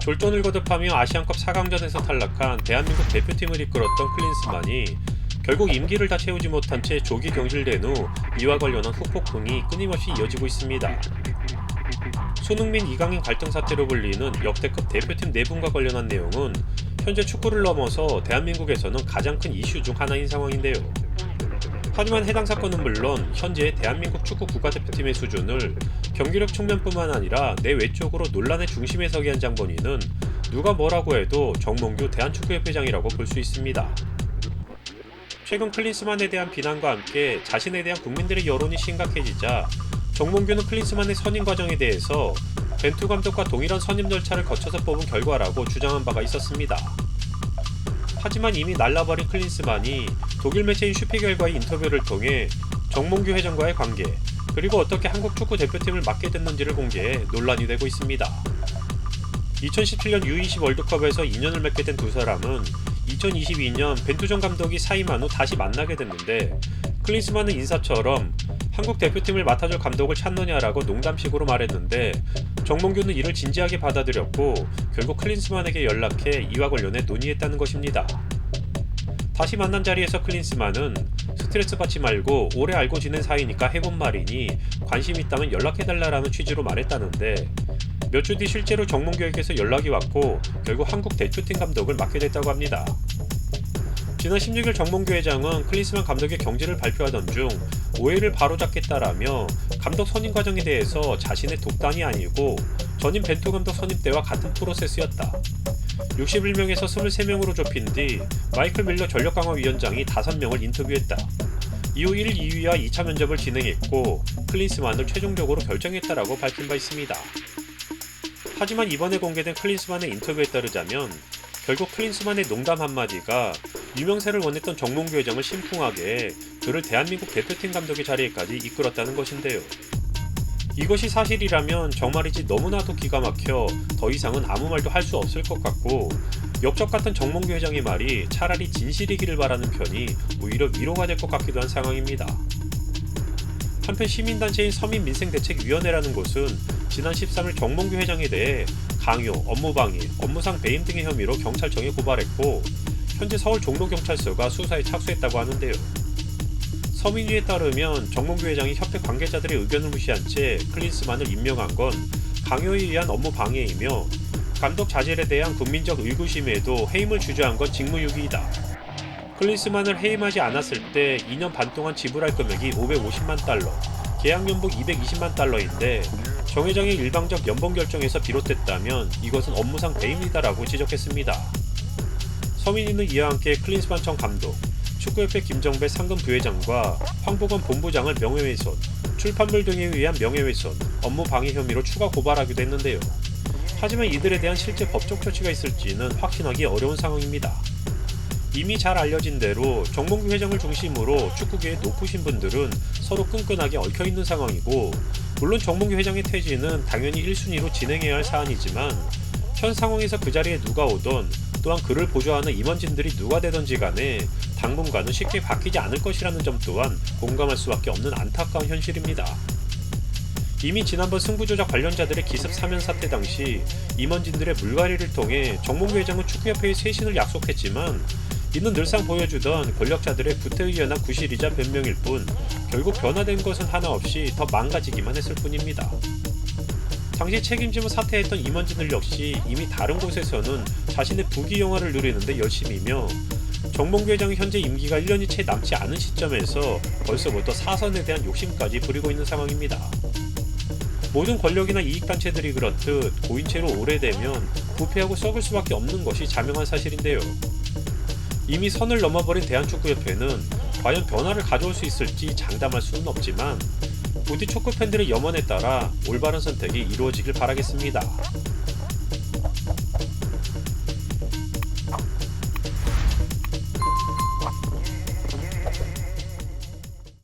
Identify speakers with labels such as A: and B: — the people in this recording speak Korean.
A: 졸전을 거듭하며 아시안컵 4강전에서 탈락한 대한민국 대표팀을 이끌었던 클린스만이 결국 임기를 다 채우지 못한 채 조기 경질된 후 이와 관련한 후폭풍이 끊임없이 이어지고 있습니다. 손흥민, 이강인 갈등 사태로 불리는 역대급 대표팀 내분과 관련한 내용은 현재 축구를 넘어서 대한민국에서는 가장 큰 이슈 중 하나인 상황인데요. 하지만 해당 사건은 물론 현재 대한민국 축구 국가대표팀의 수준을 경기력 측면뿐만 아니라 내외적으로 논란의 중심에 서게 한 장본인은 누가 뭐라고 해도 정몽규 대한축구협회장이라고 볼 수 있습니다. 최근 클린스만에 대한 비난과 함께 자신에 대한 국민들의 여론이 심각해지자 정몽규는 클린스만의 선임 과정에 대해서 벤투 감독과 동일한 선임 절차를 거쳐서 뽑은 결과라고 주장한 바가 있었습니다. 하지만 이미 날라버린 클린스만이 독일 매체인 슈피겔과의 인터뷰를 통해 정몽규 회장과의 관계, 그리고 어떻게 한국 축구 대표팀을 맡게 됐는지를 공개해 논란이 되고 있습니다. 2017년 U20 월드컵에서 인연을 맺게 된 두 사람은 2022년 벤투 전 감독이 사임한 후 다시 만나게 됐는데, 클린스만은 인사처럼 한국 대표팀을 맡아줄 감독을 찾느냐라고 농담식으로 말했는데 정몽규는 이를 진지하게 받아들였고 결국 클린스만에게 연락해 이와 관련해 논의했다는 것입니다. 다시 만난 자리에서 클린스만은 스트레스 받지 말고 오래 알고 지낸 사이니까 해본 말이니 관심 있다면 연락해달라라는 취지로 말했다는데, 몇 주 뒤 실제로 정몽규에게서 연락이 왔고 결국 한국 대표팀 감독을 맡게 됐다고 합니다. 지난 16일 정몽규 회장은 클린스만 감독의 경질을 발표하던 중 오해를 바로잡겠다라며 감독 선임 과정에 대해서 자신의 독단이 아니고 전임 벤투 감독 선임 때와 같은 프로세스였다. 61명에서 23명으로 좁힌 뒤 마이클 밀러 전력강화위원장이 5명을 인터뷰했다. 이후 1, 2위와 2차 면접을 진행했고 클린스만을 최종적으로 결정했다라고 밝힌 바 있습니다. 하지만 이번에 공개된 클린스만의 인터뷰에 따르자면 결국 클린스만의 농담 한마디가 유명세를 원했던 정몽규 회장을 심쿵하게 그를 대한민국 대표팀 감독의 자리에까지 이끌었다는 것인데요. 이것이 사실이라면 정말이지 너무나도 기가 막혀 더 이상은 아무 말도 할 수 없을 것 같고, 엽적 같은 정몽규 회장의 말이 차라리 진실이기를 바라는 편이 오히려 위로가 될 것 같기도 한 상황입니다. 한편 시민단체인 서민민생대책위원회라는 곳은 지난 13일 정몽규 회장에 대해 강요, 업무방해, 업무상 배임 등의 혐의로 경찰청에 고발했고 현재 서울 종로경찰서가 수사에 착수했다고 하는데요. 서민위에 따르면 정몽규 회장이 협회 관계자들의 의견을 무시한 채 클린스만을 임명한 건 강요에 의한 업무 방해이며 감독 자질에 대한 국민적 의구심에도 해임을 주저한 건 직무유기이다. 클린스만을 해임하지 않았을 때 2년 반 동안 지불할 금액이 550만 달러, 계약연봉 220만 달러인데 정 회장의 일방적 연봉 결정에서 비롯됐다면 이것은 업무상 배임이다라고 지적했습니다. 서민위는 이와 함께 클린스만 전 감독, 축구협회 김정배 상금 부회장과 황보건 본부장을 명예훼손, 출판물 등에 의한 명예훼손, 업무방해 혐의로 추가 고발하기도 했는데요. 하지만 이들에 대한 실제 법적 조치가 있을지는 확신하기 어려운 상황입니다. 이미 잘 알려진 대로 정몽규 회장을 중심으로 축구계의 높으신 분들은 서로 끈끈하게 얽혀있는 상황이고, 물론 정몽규 회장의 퇴진은 당연히 1순위로 진행해야 할 사안이지만 현 상황에서 그 자리에 누가 오던 또한 그를 보좌하는 임원진들이 누가 되던지 간에 당분간은 쉽게 바뀌지 않을 것이라는 점 또한 공감할 수밖에 없는 안타까운 현실입니다. 이미 지난번 승부조작 관련자들의 기습 사면 사태 당시 임원진들의 물갈이를 통해 정몽규 회장은 축구협회의 쇄신을 약속했지만 이는 늘상 보여주던 권력자들의 구태의연한 구실이자 변명일 뿐 결국 변화된 것은 하나 없이 더 망가지기만 했을 뿐입니다. 당시 책임지며 사퇴했던 임원진들 역시 이미 다른 곳에서는 자신의 부귀영화를 누리는데 열심이며 정몽규 회장의 현재 임기가 1년이 채 남지 않은 시점에서 벌써부터 사선에 대한 욕심까지 부리고 있는 상황입니다. 모든 권력이나 이익단체들이 그렇듯 고인 채로 오래되면 부패하고 썩을 수밖에 없는 것이 자명한 사실인데요. 이미 선을 넘어버린 대한축구협회는 과연 변화를 가져올 수 있을지 장담할 수는 없지만 부디 축구팬들의 염원에 따라 올바른 선택이 이루어지길 바라겠습니다.